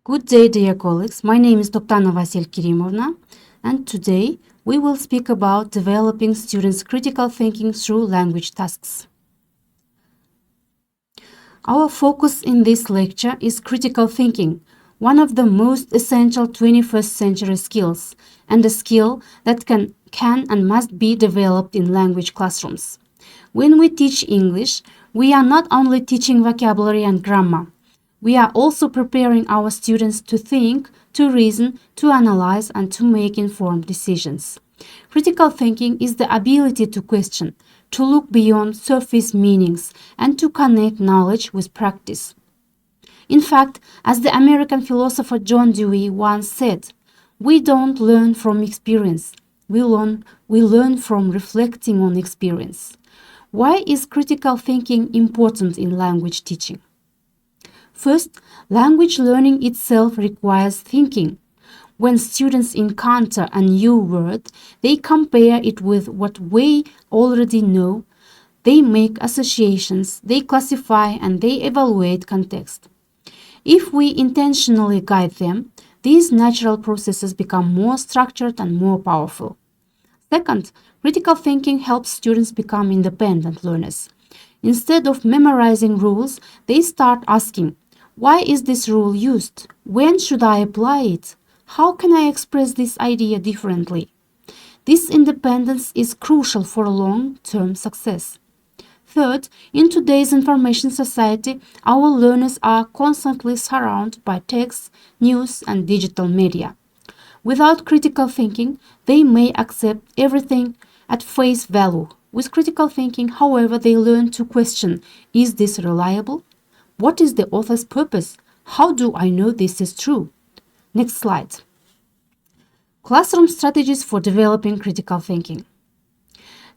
Good day, dear colleagues. My name is Toktana Vasil Kirimovna, and today we will speak about developing students' critical thinking through language tasks. Our focus in this lecture is critical thinking, one of the most essential 21st century skills, and a skill that can and must be developed in language classrooms. When we teach English, we are not only teaching vocabulary and grammar. We are also preparing our students to think, to reason, to analyze, and to make informed decisions. Critical thinking is the ability to question, to look beyond surface meanings, and to connect knowledge with practice. In fact, as the American philosopher John Dewey once said, we don't learn from experience, we learn from reflecting on experience. Why is critical thinking important in language teaching? First, language learning itself requires thinking. When students encounter a new word, they compare it with what we already know. They make associations, they classify, and they evaluate context. If we intentionally guide them, these natural processes become more structured and more powerful. Second, critical thinking helps students become independent learners. Instead of memorizing rules, they start asking, why is this rule used? When should I apply it? How can I express this idea differently? This independence is crucial for long-term success. Third, in today's information society, our learners are constantly surrounded by text, news, and digital media. Without critical thinking, they may accept everything at face value. With critical thinking, however, they learn to question, is this reliable? What is the author's purpose? How do I know this is true? Next slide. Classroom strategies for developing critical thinking.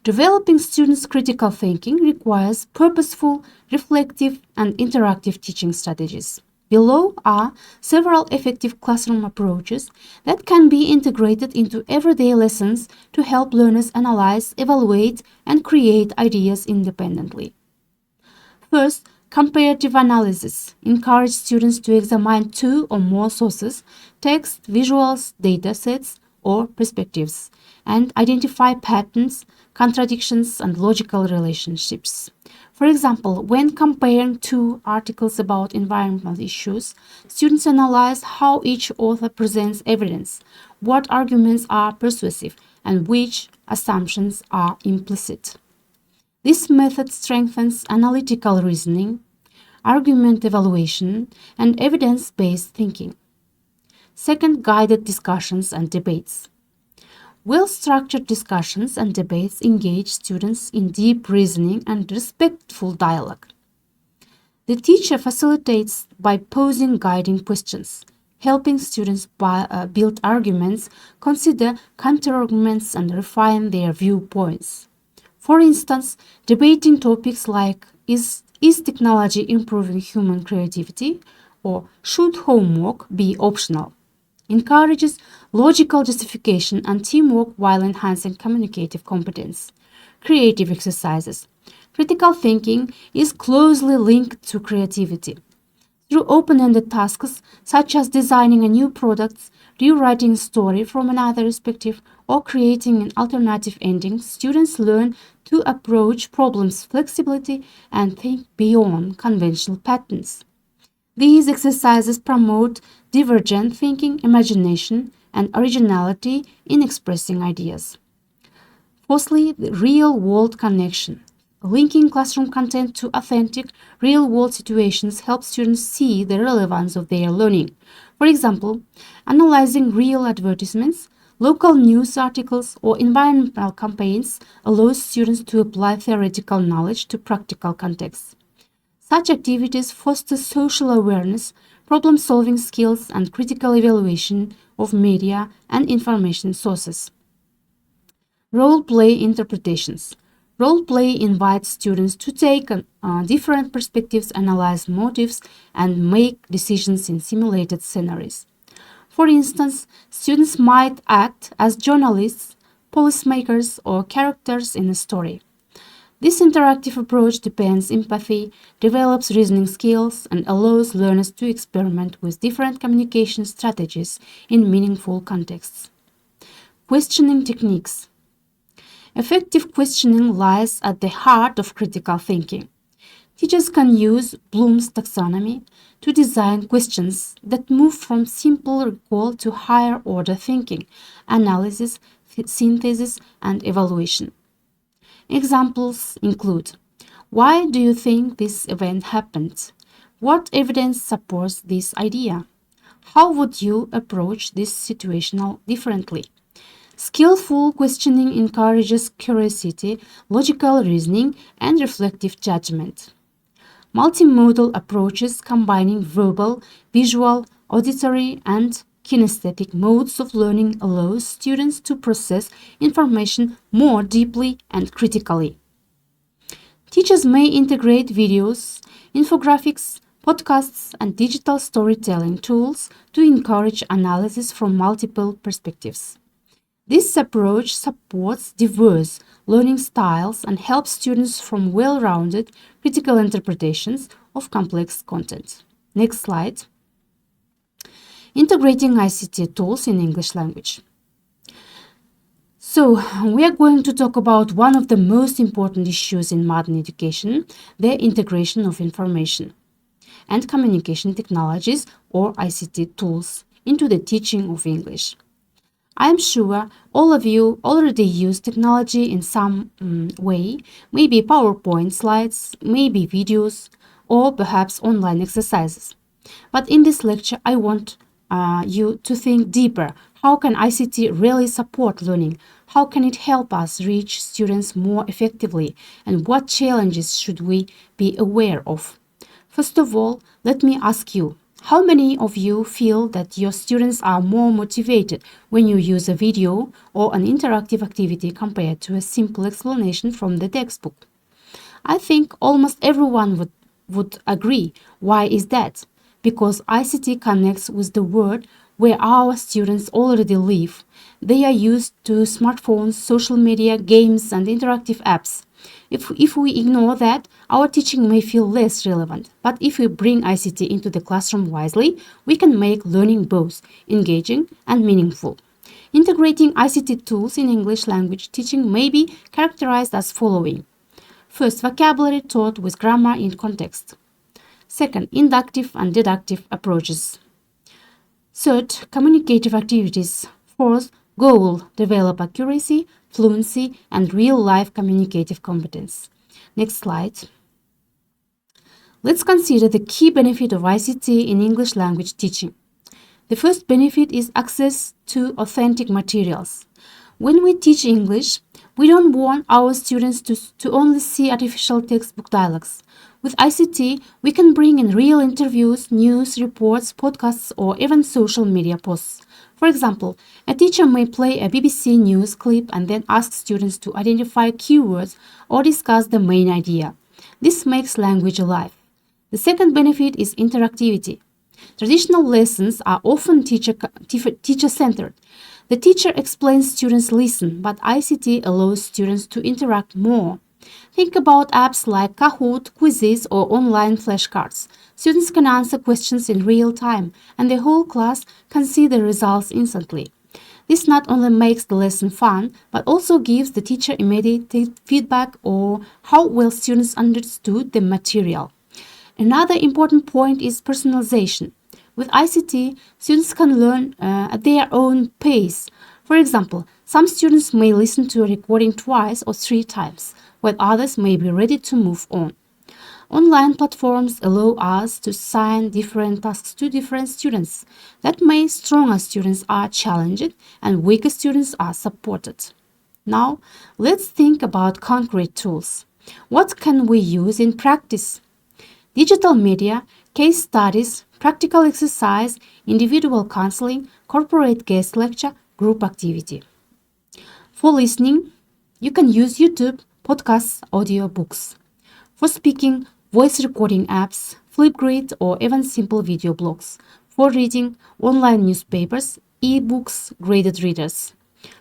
Developing students' critical thinking requires purposeful, reflective, and interactive teaching strategies. Below are several effective classroom approaches that can be integrated into everyday lessons to help learners analyze, evaluate, and create ideas independently. First, comparative analysis. Encourage students to examine two or more sources, text, visuals, data sets, or perspectives, and identify patterns, contradictions, and logical relationships. For example, when comparing two articles about environmental issues, students analyze how each author presents evidence, what arguments are persuasive, and which assumptions are implicit. This method strengthens analytical reasoning, argument evaluation, and evidence-based thinking. Second, guided discussions and debates. Well-structured discussions and debates engage students in deep reasoning and respectful dialogue. The teacher facilitates by posing guiding questions, helping students build arguments, consider counterarguments, and refine their viewpoints. For instance, debating topics like is technology improving human creativity or should homework be optional encourages logical justification and teamwork while enhancing communicative competence. Creative exercises. Critical thinking is closely linked to creativity. Through open-ended tasks such as designing a new product, rewriting a story from another perspective, or creating an alternative ending, students learn to approach problems flexibly and think beyond conventional patterns. These exercises promote divergent thinking, imagination, and originality in expressing ideas. Fourthly, the real-world connection. Linking classroom content to authentic, real-world situations helps students see the relevance of their learning. For example, analyzing real advertisements, local news articles, or environmental campaigns allows students to apply theoretical knowledge to practical contexts. Such activities foster social awareness, problem-solving skills, and critical evaluation of media and information sources. Role-play interpretations. Role-play invites students to take different perspectives, analyze motives, and make decisions in simulated scenarios. For instance, students might act as journalists, policymakers, or characters in a story. This interactive approach deepens empathy, develops reasoning skills, and allows learners to experiment with different communication strategies in meaningful contexts. Questioning techniques. Effective questioning lies at the heart of critical thinking. Teachers can use Bloom's taxonomy to design questions that move from simple recall to higher order thinking, analysis, synthesis, and evaluation. Examples include: why do you think this event happened? What evidence supports this idea? How would you approach this situation differently? Skillful questioning encourages curiosity, logical reasoning, and reflective judgment. Multimodal approaches combining verbal, visual, auditory, and kinesthetic modes of learning allows students to process information more deeply and critically. Teachers may integrate videos, infographics, podcasts, and digital storytelling tools to encourage analysis from multiple perspectives. This approach supports diverse learning styles and helps students form well-rounded critical interpretations of complex content. Next slide. Integrating ICT tools in English language. So, we are going to talk about one of the most important issues in modern education, the integration of information and communication technologies, or ICT tools, into the teaching of English. I am sure all of you already use technology in some way, maybe PowerPoint slides, maybe videos, or perhaps online exercises. But in this lecture, I want you to think deeper. How can ICT really support learning? How can it help us reach students more effectively? And what challenges should we be aware of? First of all, let me ask you, how many of you feel that your students are more motivated when you use a video or an interactive activity compared to a simple explanation from the textbook? I think almost everyone would agree. Why is that? Because ICT connects with the world where our students already live. They are used to smartphones, social media, games, and interactive apps. If we ignore that, our teaching may feel less relevant. But if we bring ICT into the classroom wisely, we can make learning both engaging and meaningful. Integrating ICT tools in English language teaching may be characterized as following. First, vocabulary taught with grammar in context. Second, inductive and deductive approaches. Third, communicative activities. Fourth, goal, develop accuracy, fluency, and real-life communicative competence. Next slide. Let's consider the key benefit of ICT in English language teaching. The first benefit is access to authentic materials. When we teach English, we don't want our students to only see artificial textbook dialogues. With ICT, we can bring in real interviews, news, reports, podcasts, or even social media posts. For example, a teacher may play a BBC News clip and then ask students to identify keywords or discuss the main idea. This makes language alive. The second benefit is interactivity. Traditional lessons are often teacher-centered. The teacher explains, students listen, but ICT allows students to interact more. Think about apps like Kahoot, quizzes, or online flashcards. Students can answer questions in real time, and the whole class can see the results instantly. This not only makes the lesson fun, but also gives the teacher immediate feedback on how well students understood the material. Another important point is personalization. With ICT, students can learn at their own pace. For example, some students may listen to a recording twice or 3 times, while others may be ready to move on. Online platforms allow us to assign different tasks to different students. That means stronger students are challenged and weaker students are supported. Now, let's think about concrete tools. What can we use in practice? Digital media, case studies, practical exercise, individual counseling, corporate guest lecture, group activity. For listening, you can use YouTube, podcasts, audiobooks. For speaking, voice recording apps, Flipgrid, or even simple video blogs. For reading, online newspapers, e-books, graded readers.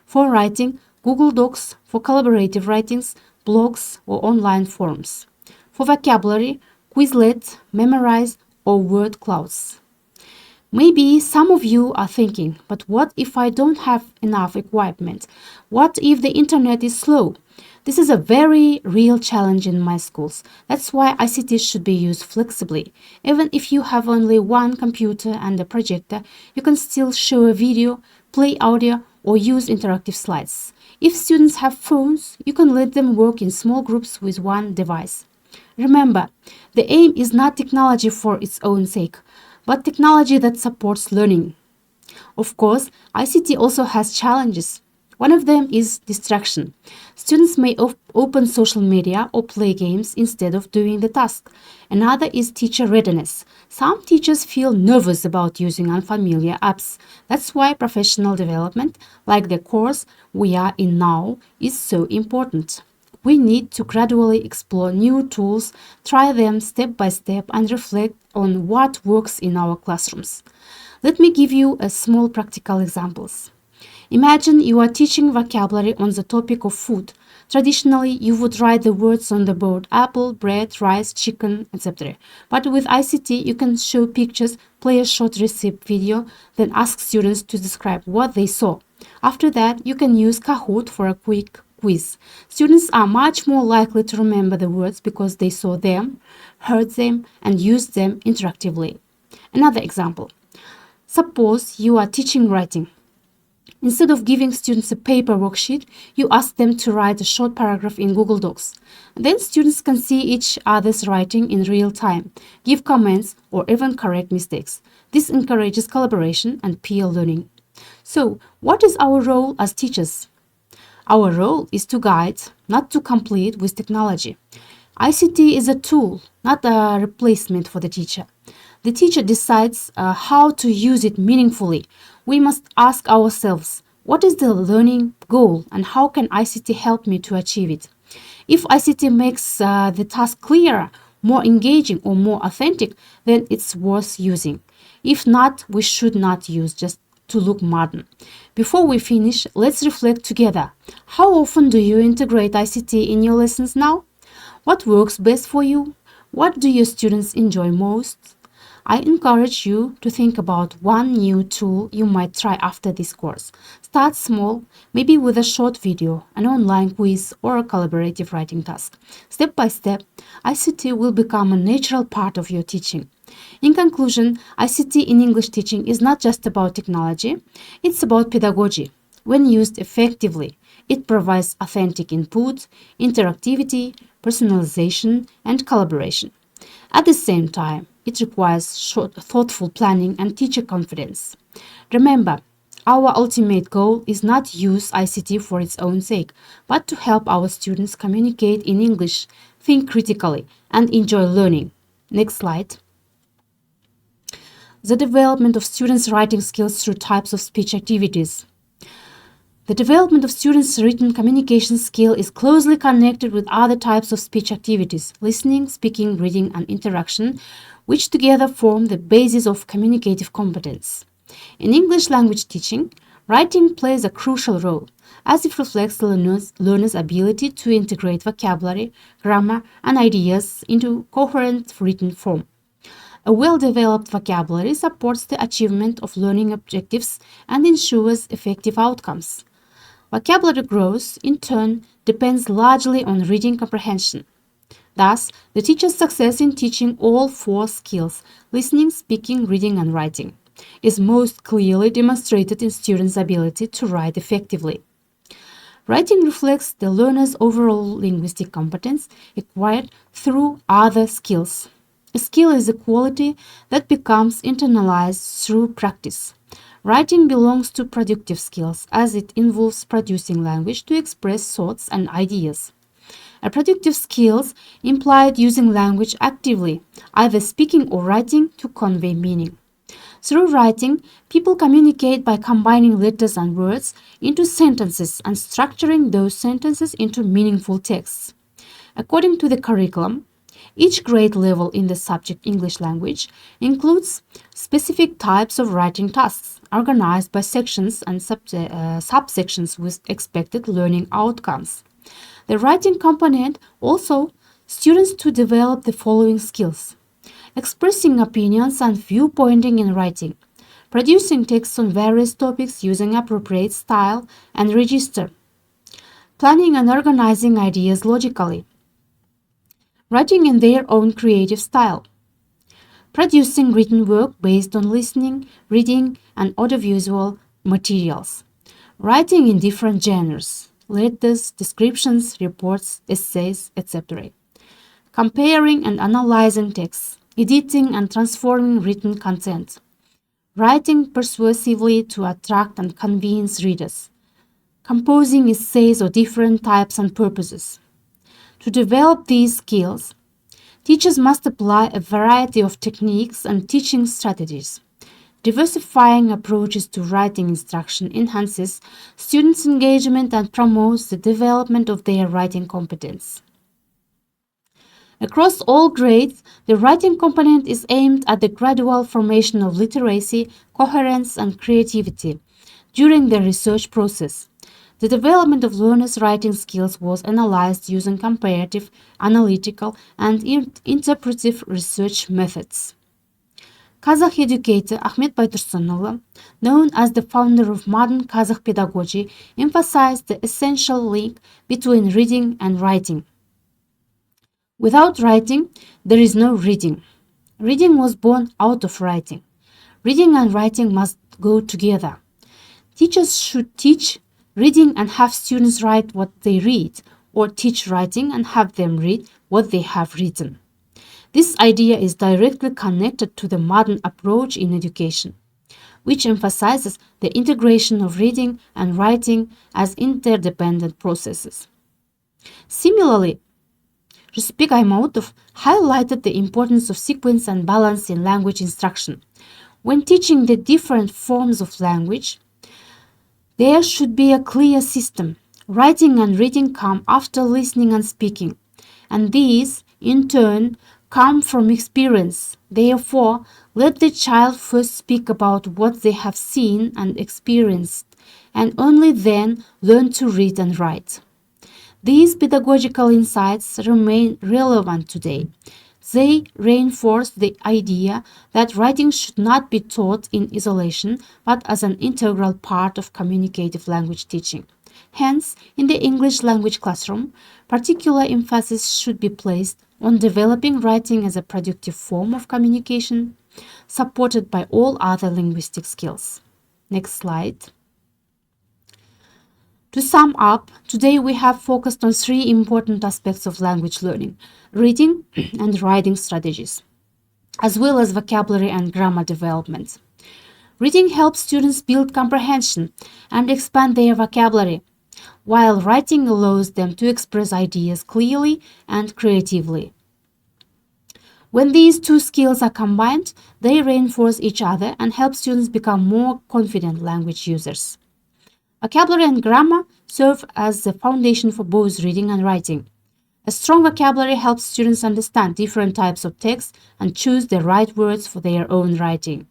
For writing, Google Docs. For collaborative writings, blogs, or online forums. For vocabulary, Quizlet, Memorize, or word clouds. Maybe some of you are thinking, but what if I don't have enough equipment? What if the internet is slow? This is a very real challenge in my schools. That's why ICT should be used flexibly. Even if you have only one computer and a projector, you can still show a video, play audio, or use interactive slides. If students have phones, you can let them work in small groups with one device. Remember, the aim is not technology for its own sake, but technology that supports learning. Of course, ICT also has challenges. One of them is distraction. Students may open social media or play games instead of doing the task. Another is teacher readiness. Some teachers feel nervous about using unfamiliar apps. That's why professional development, like the course we are in now, is so important. We need to gradually explore new tools, try them step by step, and reflect on what works in our classrooms. Let me give you a small practical examples. Imagine you are teaching vocabulary on the topic of food. Traditionally, you would write the words on the board: apple, bread, rice, chicken, etc. But with ICT, you can show pictures, play a short recipe video, then ask students to describe what they saw. After that, you can use Kahoot for a quick quiz. Students are much more likely to remember the words because they saw them, heard them, and used them interactively. Another example. Suppose you are teaching writing. Instead of giving students a paper worksheet, you ask them to write a short paragraph in Google Docs. Then students can see each other's writing in real time, give comments, or even correct mistakes. This encourages collaboration and peer learning. So, what is our role as teachers? Our role is to guide, not to compete with technology. ICT is a tool, not a replacement for the teacher. The teacher decides how to use it meaningfully. We must ask ourselves, what is the learning goal and how can ICT help me to achieve it? If ICT makes the task clearer, more engaging, or more authentic, then it's worth using. If not, we should not use just to look modern. Before we finish, let's reflect together. How often do you integrate ICT in your lessons now? What works best for you? What do your students enjoy most? I encourage you to think about one new tool you might try after this course. Start small, maybe with a short video, an online quiz, or a collaborative writing task. Step by step, ICT will become a natural part of your teaching. In conclusion, ICT in English teaching is not just about technology, it's about pedagogy. When used effectively, it provides authentic input, interactivity, personalization, and collaboration. At the same time, it requires thoughtful planning and teacher confidence. Remember, our ultimate goal is not to use ICT for its own sake, but to help our students communicate in English, think critically, and enjoy learning. Next slide. The development of students' writing skills through types of speech activities. The development of students' written communication skill is closely connected with other types of speech activities: listening, speaking, reading, and interaction, which together form the basis of communicative competence. In English language teaching, writing plays a crucial role, as it reflects the learner's ability to integrate vocabulary, grammar, and ideas into coherent written form. A well-developed vocabulary supports the achievement of learning objectives and ensures effective outcomes. Vocabulary growth, in turn, depends largely on reading comprehension. Thus, the teacher's success in teaching all four skills, listening, speaking, reading, and writing, is most clearly demonstrated in students' ability to write effectively. Writing reflects the learner's overall linguistic competence acquired through other skills. A skill is a quality that becomes internalized through practice. Writing belongs to productive skills as it involves producing language to express thoughts and ideas. A productive skills implied using language actively, either speaking or writing, to convey meaning. Through writing, people communicate by combining letters and words into sentences and structuring those sentences into meaningful texts. According to the curriculum, each grade level in the subject English language includes specific types of writing tasks organized by sections and subsections with expected learning outcomes. The writing component also students to develop the following skills: expressing opinions and viewpointing in writing, producing texts on various topics using appropriate style and register, planning and organizing ideas logically, writing in their own creative style, producing written work based on listening, reading, and audiovisual materials, writing in different genres, letters, descriptions, reports, essays, etc., comparing and analyzing texts, editing and transforming written content, writing persuasively to attract and convince readers, composing essays of different types and purposes. To develop these skills, teachers must apply a variety of techniques and teaching strategies. Diversifying approaches to writing instruction enhances students' engagement and promotes the development of their writing competence. Across all grades, the writing component is aimed at the gradual formation of literacy, coherence, and creativity during the research process. The development of learners' writing skills was analyzed using comparative, analytical, and interpretive research methods. Kazakh educator Ahmet Baitursunoglu, known as the founder of modern Kazakh pedagogy, emphasized the essential link between reading and writing. Without writing, there is no reading. Reading was born out of writing. Reading and writing must go together. Teachers should teach reading and have students write what they read, or teach writing and have them read what they have written. This idea is directly connected to the modern approach in education, which emphasizes the integration of reading and writing as interdependent processes. Similarly, Rusbek Aymautov highlighted the importance of sequence and balance in language instruction. When teaching the different forms of language, there should be a clear system. Writing and reading come after listening and speaking, and these, in turn, come from experience. Therefore, let the child first speak about what they have seen and experienced, and only then learn to read and write. These pedagogical insights remain relevant today. They reinforce the idea that writing should not be taught in isolation, but as an integral part of communicative language teaching. Hence, in the English language classroom, particular emphasis should be placed on developing writing as a productive form of communication, supported by all other linguistic skills. Next slide. To sum up, today we have focused on three important aspects of language learning: reading and writing strategies, as well as vocabulary and grammar development. Reading helps students build comprehension and expand their vocabulary, while writing allows them to express ideas clearly and creatively. When these two skills are combined, they reinforce each other and help students become more confident language users. Vocabulary and grammar serve as the foundation for both reading and writing. A strong vocabulary helps students understand different types of text and choose the right words for their own writing.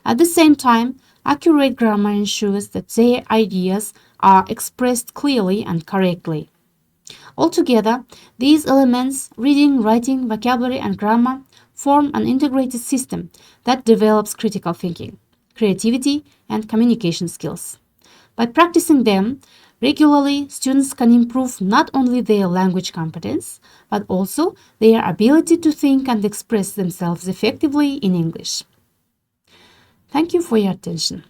At the same time, accurate grammar ensures that their ideas are expressed clearly and correctly. Altogether, these elements, reading, writing, vocabulary, and grammar, form an integrated system that develops critical thinking, creativity, and communication skills. By practicing them regularly, students can improve not only their language competence, but also their ability to think and express themselves effectively in English. Thank you for your attention.